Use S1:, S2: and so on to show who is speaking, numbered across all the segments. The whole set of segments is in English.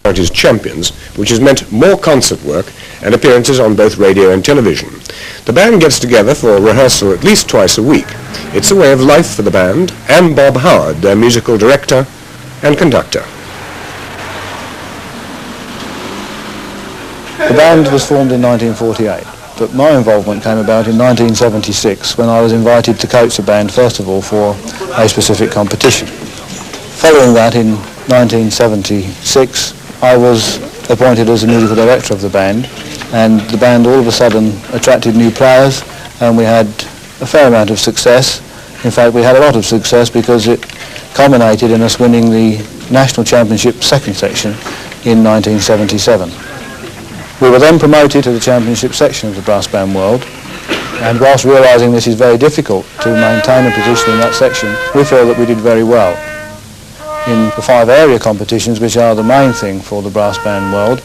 S1: Counties champions, which has meant more concert work and appearances on both radio and television. The band gets together for rehearsal at least twice a week. It's a way of life for the band and Bob Howard, their musical director and conductor.
S2: The band was formed in 1948, but my involvement came about in 1976 when I was invited to coach the band first of all for a specific competition. Following that, in 1976, I was appointed as the musical director of the band, and the band all of a sudden attracted new players, and we had a fair amount of success. In fact, we had a lot of success because it culminated in us winning the National Championship second section in 1977. We were then promoted to the championship section of the brass band world, and whilst realising this is very difficult to maintain a position in that section, we feel that we did very well. In the 5 area competitions, which are the main thing for the brass band world,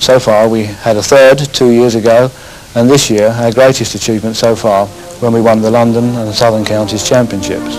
S2: so far we had a third 2 years ago, and this year our greatest achievement so far when we won the London and Southern Counties Championships.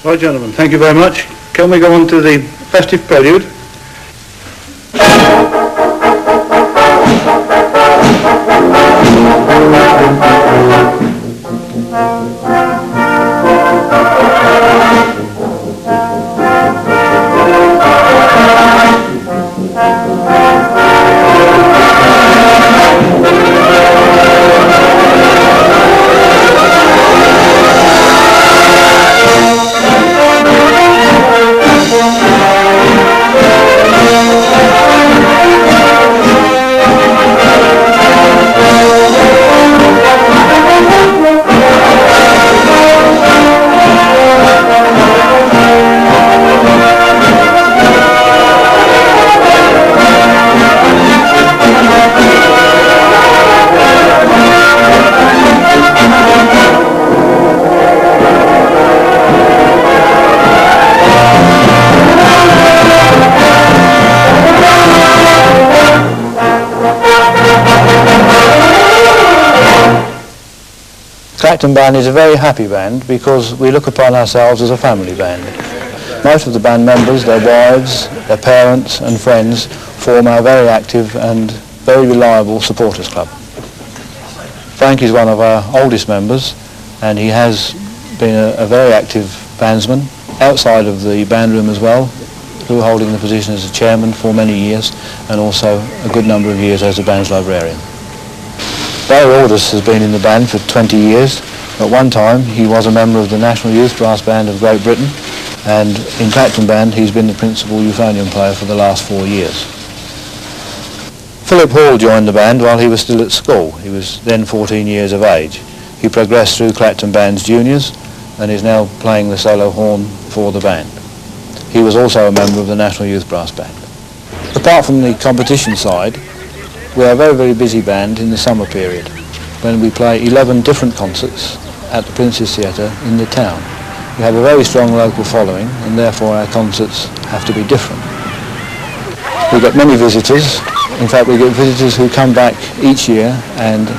S2: Right, gentlemen, thank you very much. Can we go on to the festive prelude? Clacton Band is a very happy band because we look upon ourselves as a family band. Most of the band members, their wives, their parents and friends form our very active and very reliable supporters club. Frank is one of our oldest members, and he has been a very active bandsman outside of the band room as well, through holding the position as a chairman for many years and also a good number of years as a band's librarian. Barry Aldous has been in the band for 20 years. At one time he was a member of the National Youth Brass Band of Great Britain, and in Clacton Band he's been the principal euphonium player for the last 4 years. Philip Hall joined the band while he was still at school. He was then 14 years of age. He progressed through Clacton Band's juniors and is now playing the solo horn for the band. He was also a member of the National Youth Brass Band. Apart from the competition side, we are a very, very busy band in the summer period, when we play 11 different concerts at the Prince's Theatre in the town. We have a very strong local following, and therefore our concerts have to be different. We get many visitors. In fact, we get visitors who come back each year and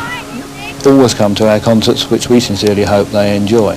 S2: always come to our concerts, which we sincerely hope they enjoy.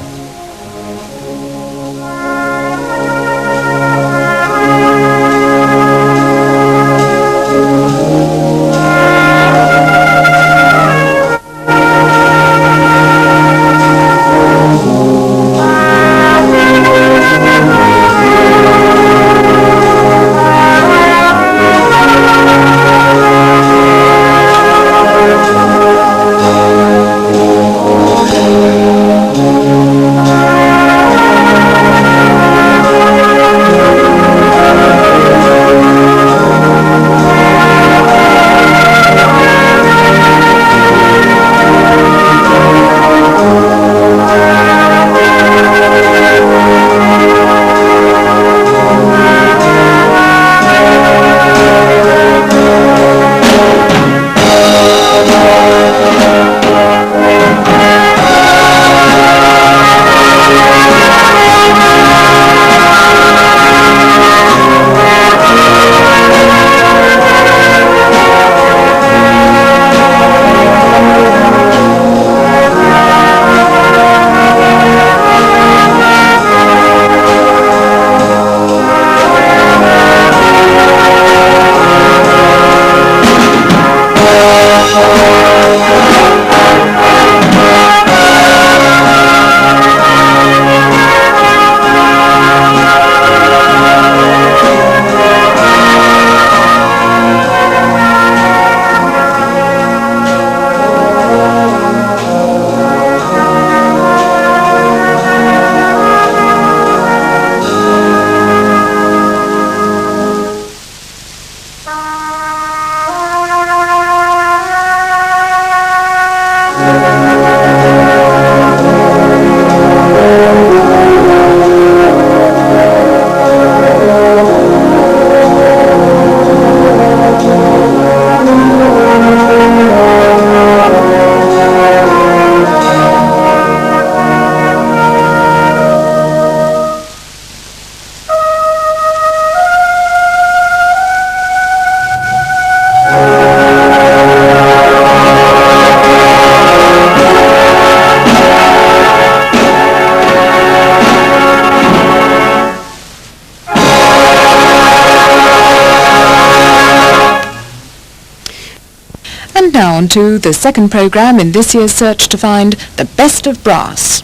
S3: on to the second programme in this year's search to find the best of brass.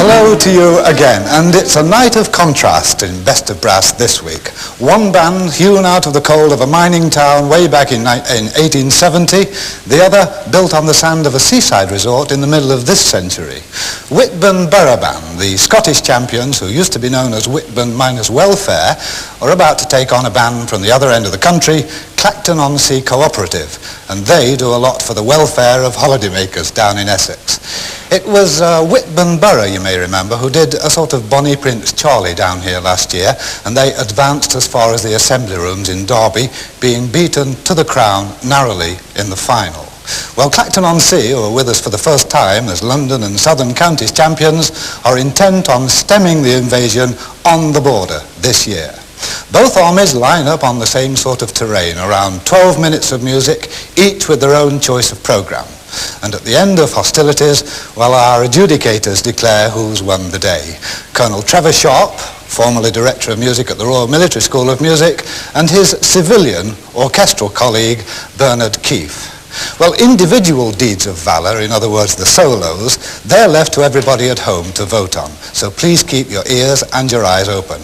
S4: Hello to you again, and it's a night of contrast in Best of Brass this week. One band hewn out of the coal of a mining town way back in 1870, the other built on the sand of a seaside resort in the middle of this century. Whitburn Borough Band, the Scottish champions who used to be known as Whitburn Miners' Welfare, are about to take on a band from the other end of the country, Clacton-on-Sea Cooperative, and they do a lot for the welfare of holidaymakers down in Essex. It was Whitburn Borough, you may remember, who did a sort of Bonnie Prince Charlie down here last year, and they advanced as far as the Assembly Rooms in Derby, being beaten to the crown narrowly in the final. Well, Clacton-on-Sea, who are with us for the first time as London and Southern Counties champions, are intent on stemming the invasion on the border this year. Both armies line up on the same sort of terrain, around 12 minutes of music, each with their own choice of programme. And at the end of hostilities, well, our adjudicators declare who's won the day. Colonel Trevor Sharp, formerly Director of Music at the Royal Military School of Music, and his civilian orchestral colleague, Bernard Keefe. Well, individual deeds of valour, in other words, the solos, they're left to everybody at home to vote on. So please keep your ears and your eyes open.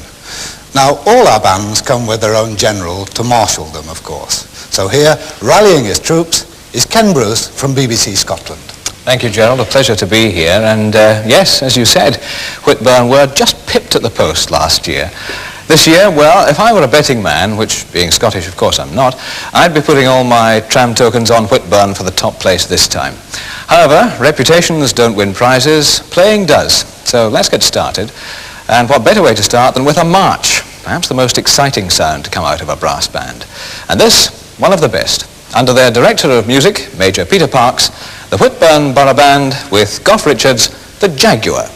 S4: Now, all our bands come with their own general to marshal them, of course. So here, rallying his troops, is Ken Bruce from BBC Scotland.
S5: Thank you, Gerald. A pleasure to be here. And yes, as you said, Whitburn were just pipped at the post last year. This year, well, if I were a betting man, which being Scottish, of course, I'm not, I'd be putting all my tram tokens on Whitburn for the top place this time. However, reputations don't win prizes, playing does. So let's get started. And what better way to start than with a march, perhaps the most exciting sound to come out of a brass band. And this, one of the best. Under their Director of Music, Major Peter Parks, the Whitburn Borough Band with Gough Richards, the Jaguar.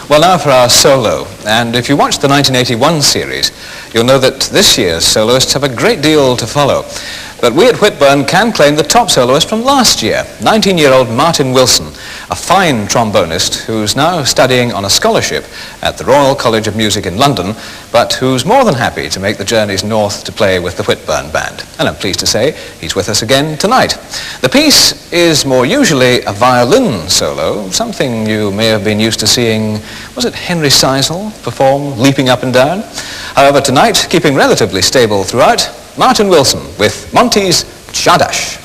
S5: Well, now for our solo. And if you watched the 1981 series, you'll know that this year's soloists have a great deal to follow. But we at Whitburn can claim the top soloist from last year, 19-year-old Martin Wilson. a fine trombonist who's now studying on a scholarship at the Royal College of Music in London, but who's more than happy to make the journeys north to play with the Whitburn Band. And I'm pleased to say he's with us again tonight. The piece is more usually a violin solo, something you may have been used to seeing, was it Henry Seisel perform, leaping up and down? However, tonight, keeping relatively stable throughout, Martin Wilson with Monty's Chadash.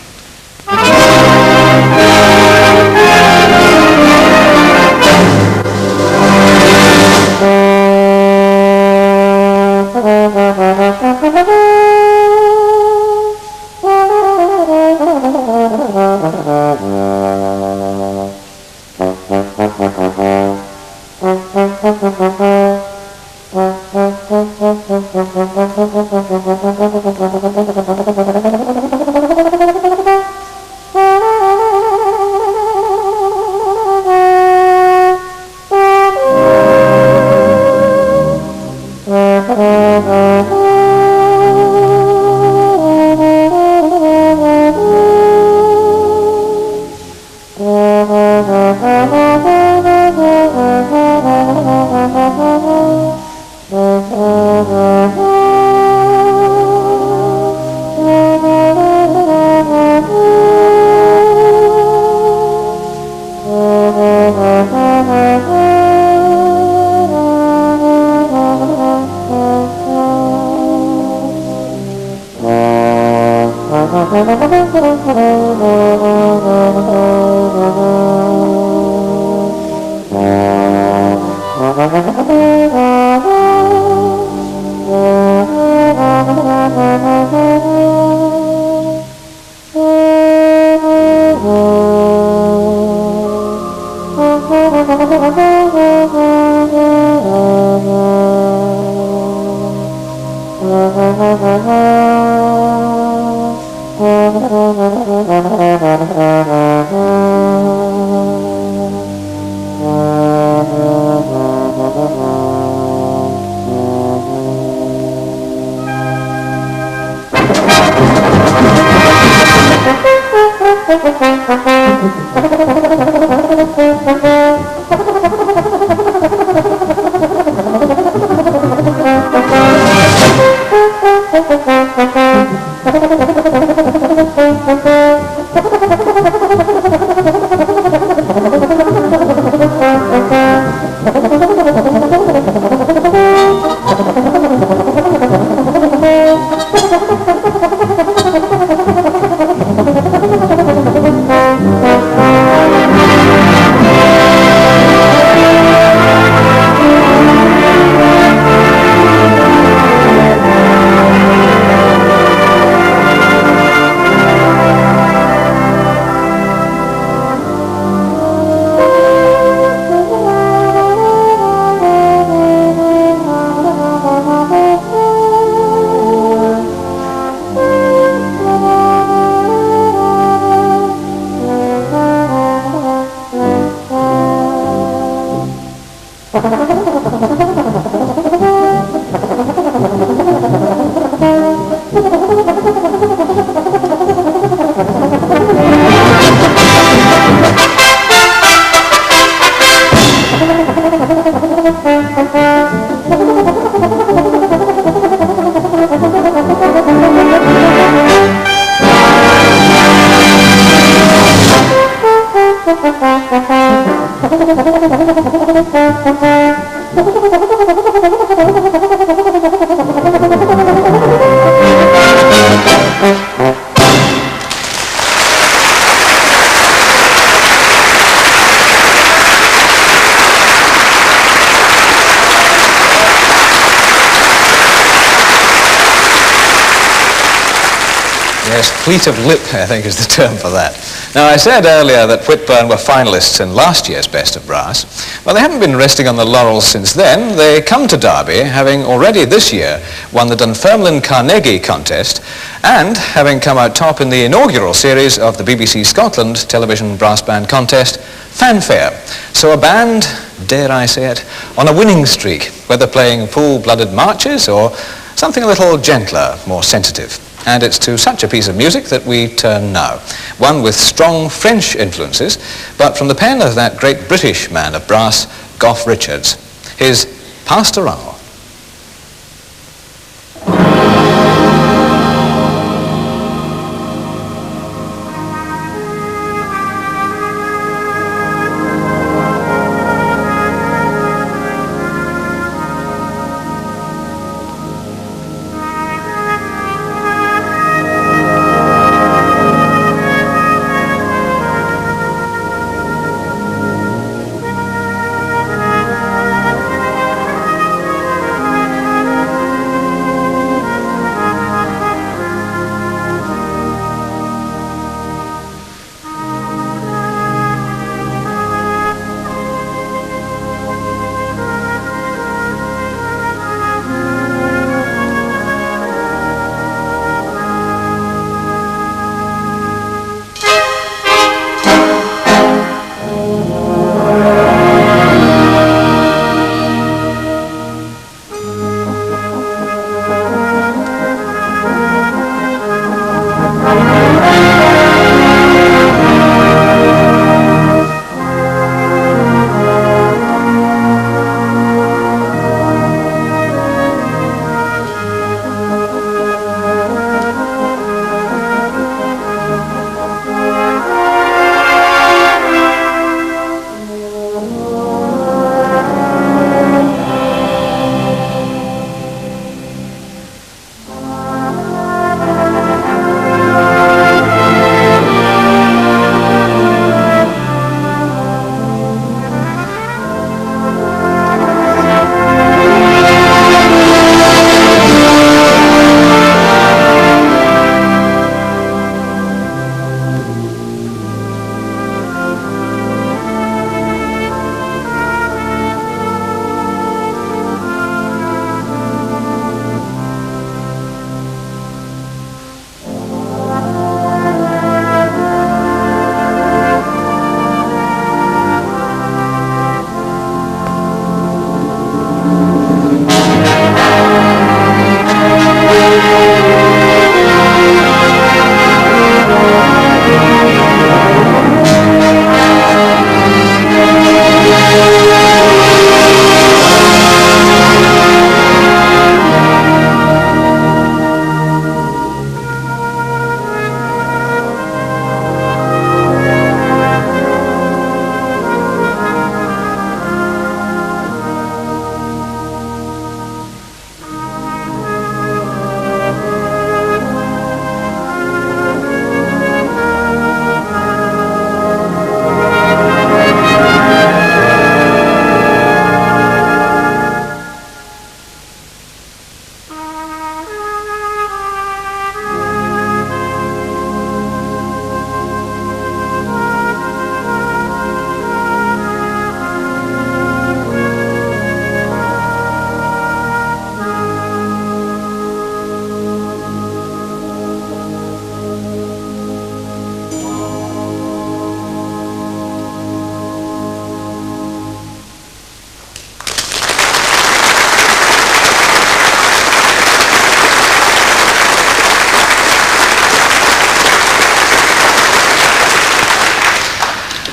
S5: Yes, fleet of lip, I think, is the term for that. Now, I said earlier that Whitburn were finalists in last year's Best of Brass. Well, they haven't been resting on the laurels since then. They come to Derby, having already this year won the Dunfermline Carnegie contest and having come out top in the inaugural series of the BBC Scotland Television Brass Band Contest, Fanfare. So a band, dare I say it, on a winning streak, whether playing full-blooded marches or something a little gentler, more sensitive. And it's to such a piece of music that we turn now. One with strong French influences, but from the pen of that great British man of brass, Gough Richards. His Pastoral.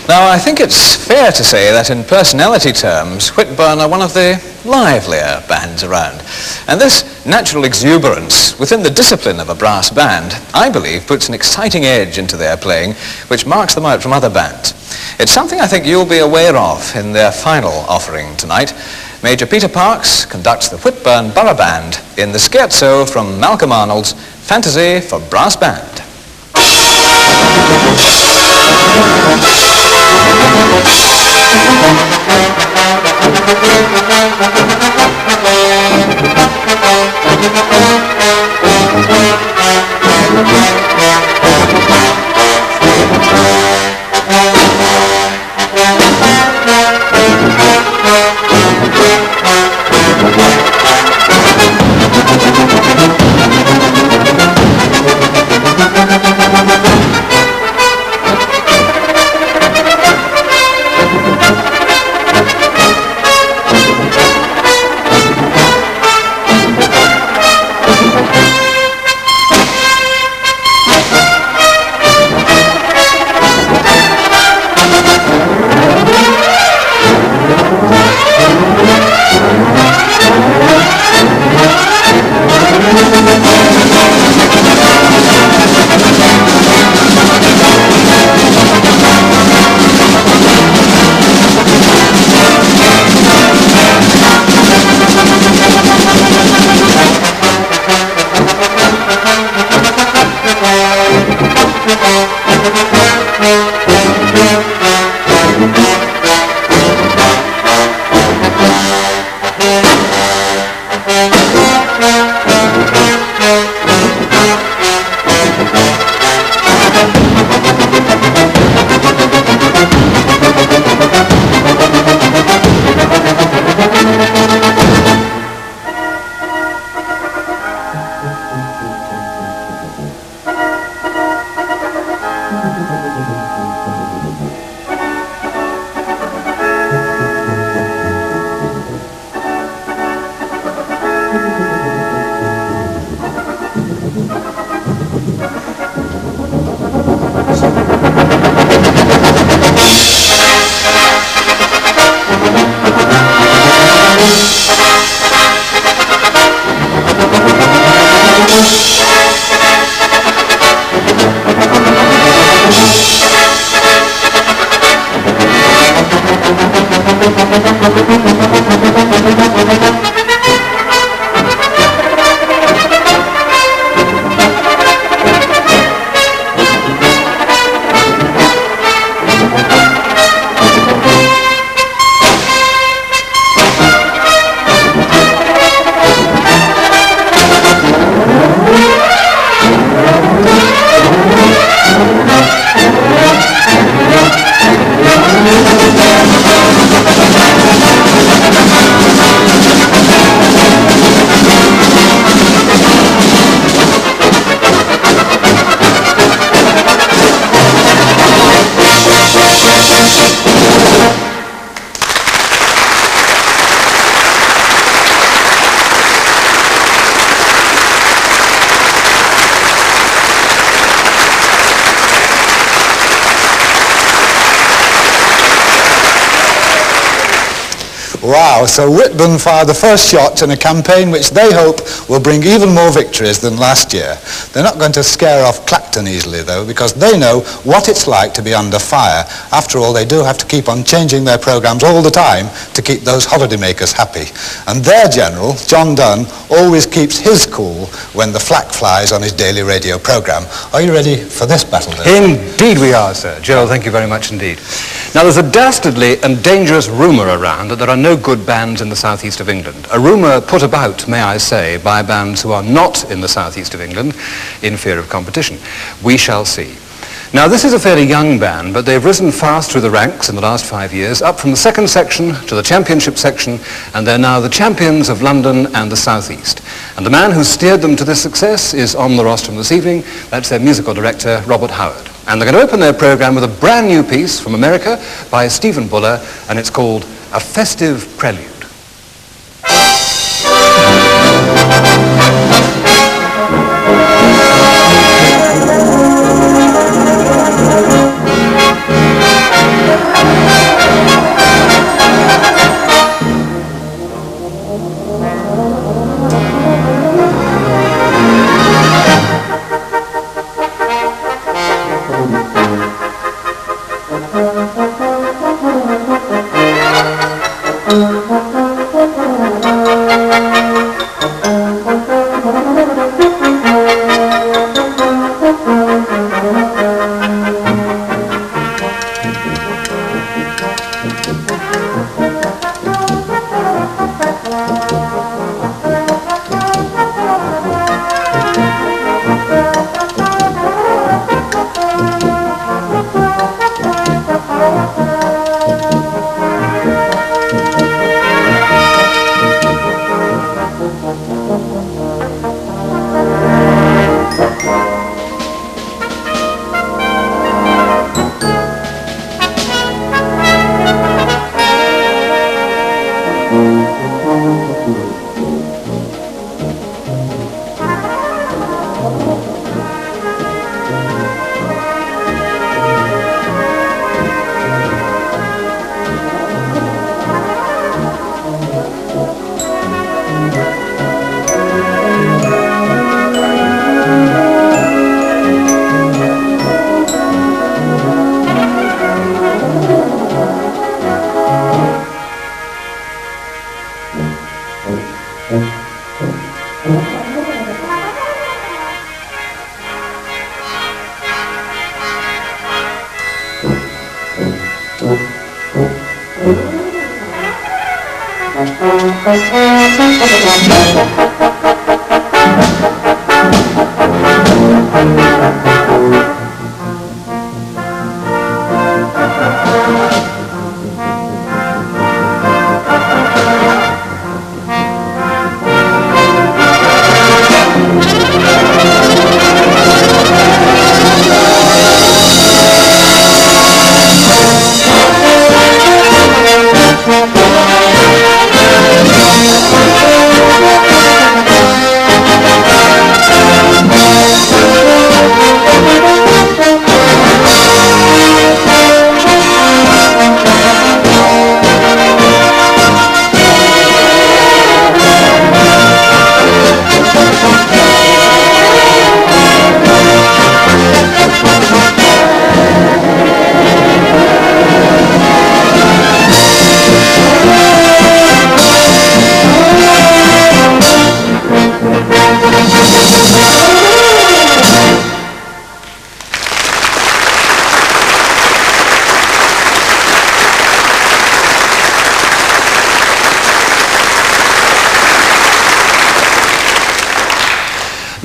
S5: Now, I think it's fair to say that in personality terms, Whitburn are one of the livelier bands around. And this natural exuberance within the discipline of a brass band, I believe, puts an exciting edge into their playing, which marks them out from other bands. It's something I think you'll be aware of in their final offering tonight. Major Peter Parks conducts the Whitburn Borough Band in the scherzo from Malcolm Arnold's Fantasy for Brass Band.
S4: Wow, so Whitburn fired the first shot in a campaign which they hope will bring even more victories than last year. They're not going to scare off Clacton easily, though, because they know what it's like to be under fire. After all, they do have to keep on changing their programs all the time to keep those holidaymakers happy. And their general, John Dunn, always keeps his cool when the flak flies on his daily radio program. Are you ready for this battle, then?
S6: Indeed we are, sir. Joel, thank you very much indeed. Now, there's a dastardly and dangerous rumour around that there are no good bands in the southeast of England. A rumour put about, may I say, by bands who are not in the southeast of England in fear of competition. We shall see. Now, this is a fairly young band, but they've risen fast through the ranks in the last 5 years, up from the second section to the championship section, and they're now the champions of London and the southeast. And the man who steered them to this success is on the rostrum this evening. That's their musical director, Robert Howard. And they're going to open their program with a brand new piece from America by Stephen Buller, and it's called A Festive Prelude.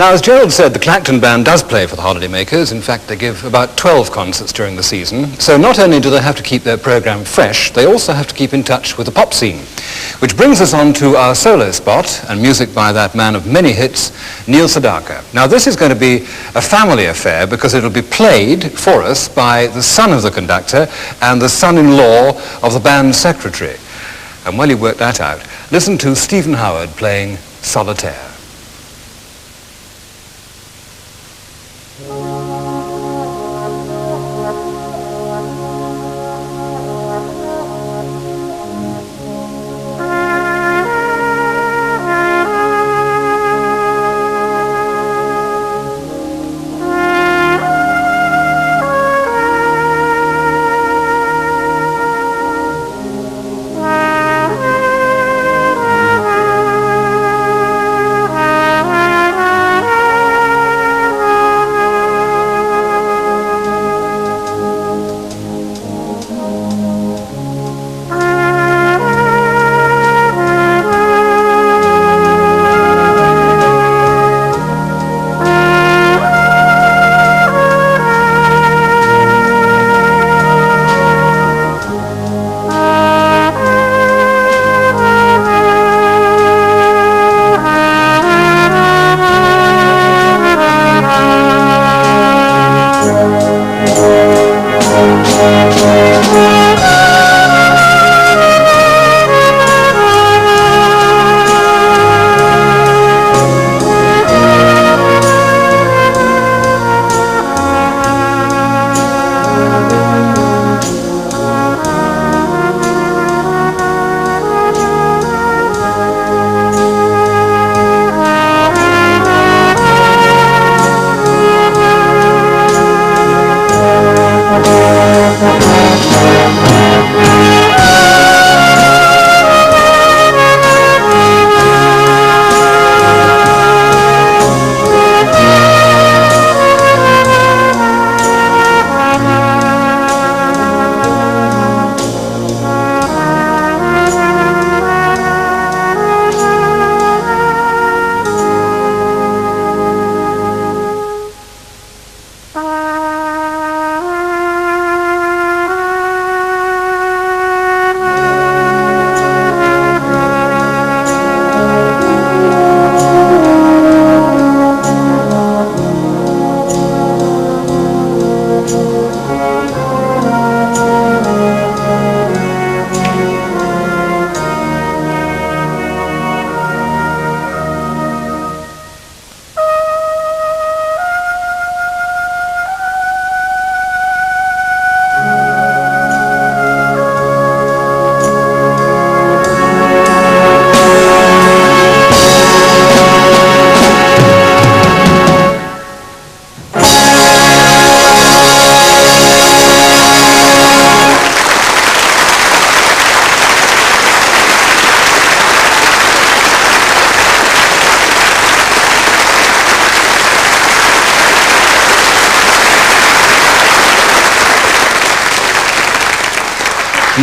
S6: Now, as Gerald said, the Clacton Band does play for the holidaymakers. In fact, they give about 12 concerts during the season. So not only do they have to keep their program fresh, they also have to keep in touch with the pop scene. Which brings us on to our solo spot, and music by that man of many hits, Neil Sedaka. Now, this is going to be a family affair because it'll be played for us by the son of the conductor and the son-in-law of the band's secretary. And while you work that out, listen to Stephen Howard playing Solitaire.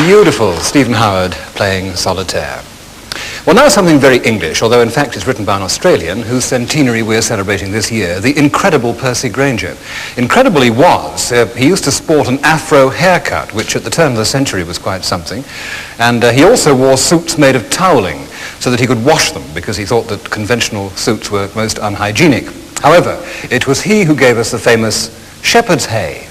S6: Beautiful Stephen Howard playing Solitaire. Well, now something very English, although in fact it's written by an Australian whose centenary we're celebrating this year, the incredible Percy Grainger. Incredible he was. He used to sport an afro haircut, which at the turn of the century was quite something. And he also wore suits made of toweling so that he could wash them, because he thought that conventional suits were most unhygienic. However, it was he who gave us the famous shepherd's hay.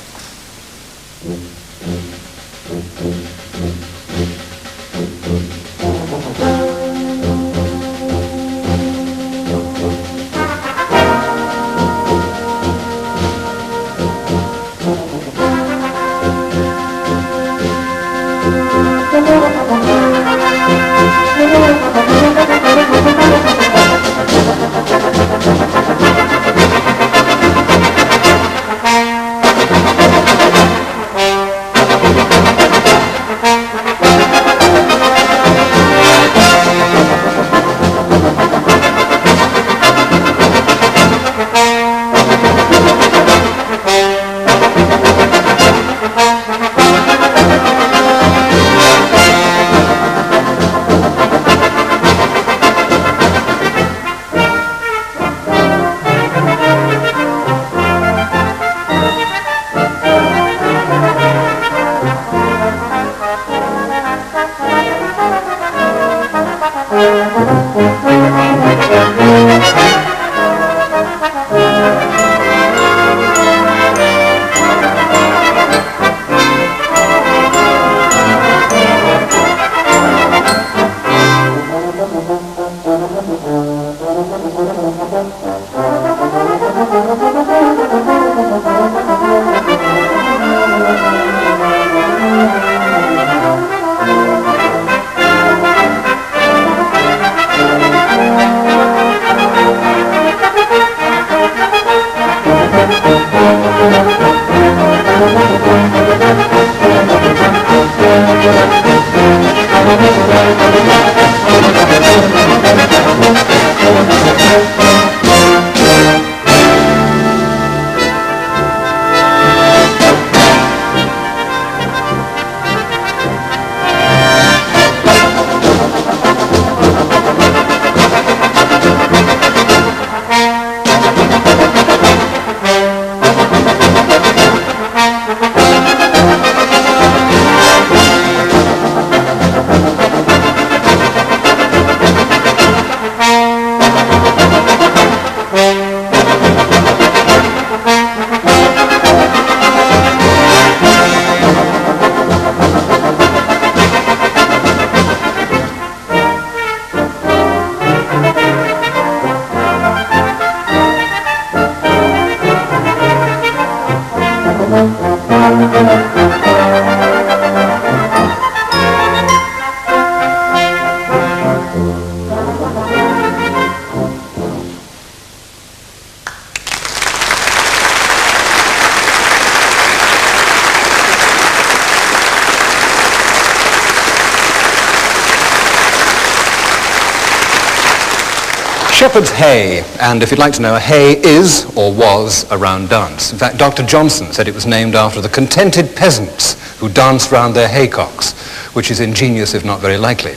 S6: Shepherd's hay, and if you'd like to know, hay is or was a round dance. In fact, Dr. Johnson said it was named after the contented peasants who danced round their haycocks, which is ingenious if not very likely.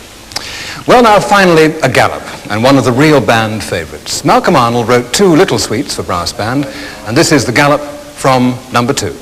S6: Well, now finally a gallop, and one of the real band favourites. Malcolm Arnold wrote 2 little suites for brass band, and this is the gallop from number 2.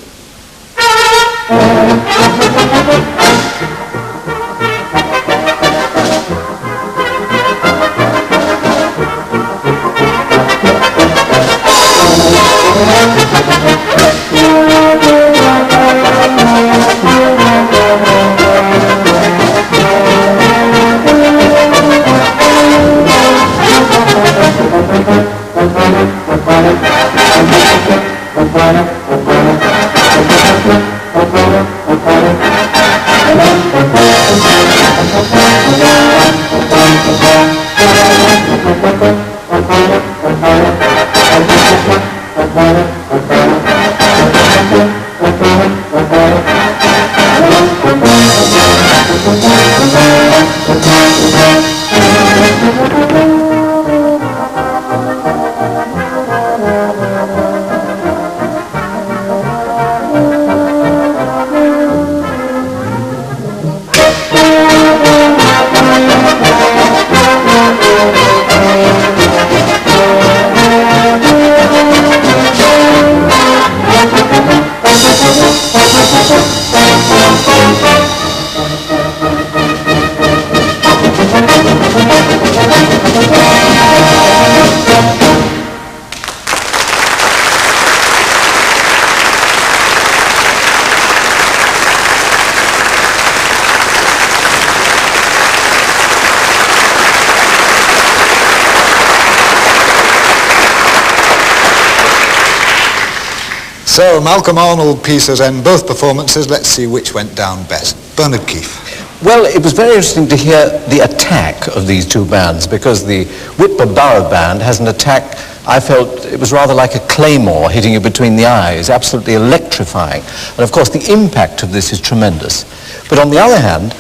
S4: So, Malcolm Arnold pieces and both performances. Let's see which went down best. Bernard Keefe.
S7: Well, it was very interesting to hear the attack of these 2 bands, because the Whitbur Borough Band has an attack, I felt it was rather like a claymore hitting you between the eyes, absolutely electrifying. And of course the impact of this is tremendous. But on the other hand,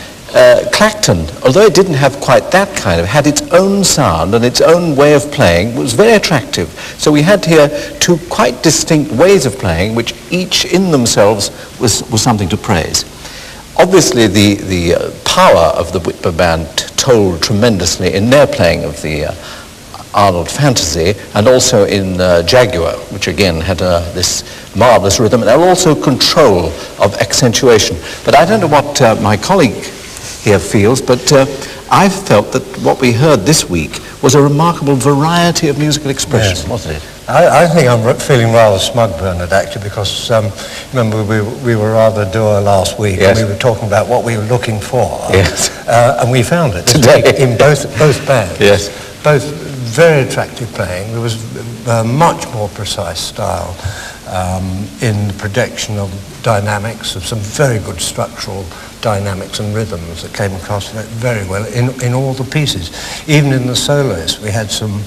S7: Clacton, although it didn't have quite that kind of, had its own sound and its own way of playing, was very attractive. So we had here 2 quite distinct ways of playing, which each in themselves was something to praise. Obviously the power of the Whitbur Band told tremendously in their playing of the Arnold Fantasy, and also in Jaguar, which again had this marvelous rhythm, and also control of accentuation. But I don't know what my colleague here feels, but I felt that what we heard this week was a remarkable variety of musical expression,
S8: yes,
S7: wasn't it?
S8: I think I'm feeling rather smug, Bernard, actually, because remember we were rather dour last week,
S7: yes,
S8: and we were talking about what we were looking for,
S7: yes,
S8: and we found it this
S7: today
S8: week in both bands.
S7: Yes.
S8: Both very attractive playing. There was much more precise style in the projection of dynamics, of some very good structural dynamics and rhythms that came across very well in all the pieces. Even in the soloists, we had some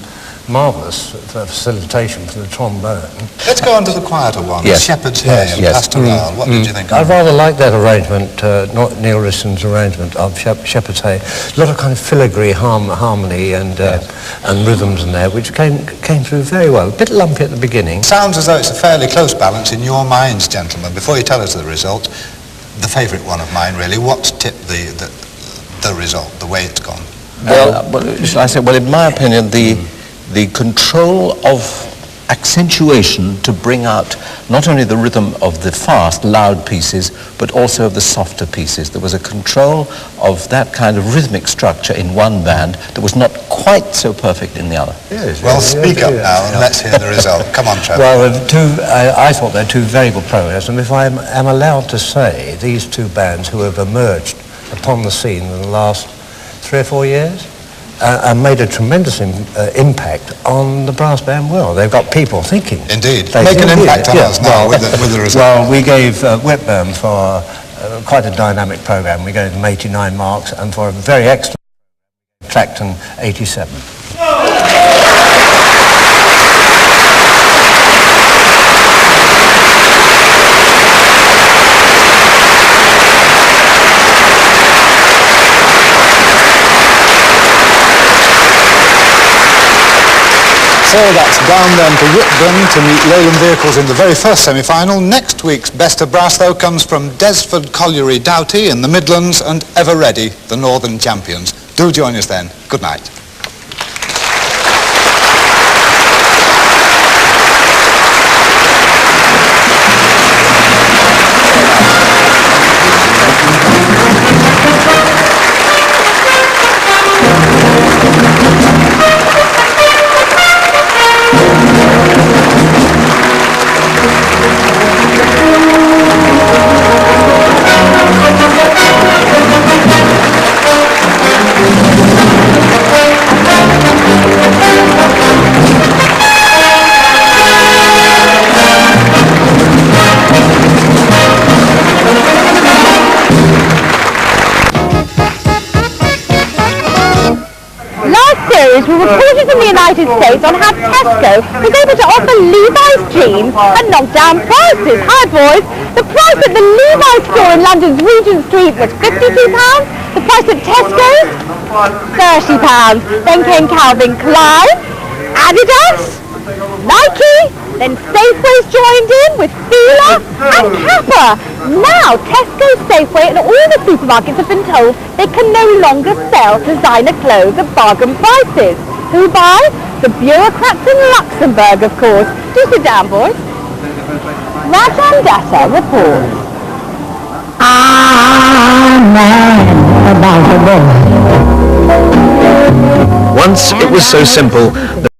S8: marvellous facilitation for the trombone.
S4: Let's go on to the quieter one,
S7: Yes.
S4: Shepherd's Hay and
S7: Yes.
S4: Pastoral. What did you think
S8: I
S4: of it?
S8: rather like that arrangement, not Neil Risson's arrangement of Shepherd's Hay. A lot of kind of filigree harmony and rhythms in there, which came through very well. A bit lumpy at the beginning.
S4: Sounds as though it's a fairly close balance in your minds, gentlemen. Before you tell us the result, the favourite one of mine, really, what's tipped the result, the way it's gone?
S7: Shall I say, well, in my opinion, the control of accentuation to bring out not only the rhythm of the fast, loud pieces, but also of the softer pieces. There was a control of that kind of rhythmic structure in one band that was not quite so perfect in the other.
S8: Yes,
S4: Well, speak up now and let's hear the result. Come on, Trevor.
S8: Well, I thought they're two very good progress, and if I am allowed to say, these two bands who have emerged upon the scene in the last 3 or 4 years and made a tremendous impact on the brass band world. They've got people thinking.
S4: Indeed. Make an impact on us now with the result.
S8: Well, we gave Whitburn for quite a dynamic programme. We gave them 89 marks, and for a very excellent Clacton 87.
S4: So that's down then to Whitburn to meet Leyland Vehicles in the very first semi-final. Next week's Best of Brass, though, comes from Desford Colliery Doughty in the Midlands and Ever Ready, the Northern champions. Do join us then. Good night.
S9: We reported from the United States on how Tesco was able to offer Levi's jeans at knockdown prices. Hi boys, the price at the Levi's store in London's Regent Street was £52. The price at Tesco's, £30. Then came Calvin Klein, Adidas, Nike, then Safeway's joined in with Fila and Kappa. Now Tesco, Safeway and all the supermarkets have been told they can no longer sell designer clothes at bargain prices. Who buy? The bureaucrats in Luxembourg, of course. Do sit down, boys. Rajan Datta reports.
S10: Once it was so simple that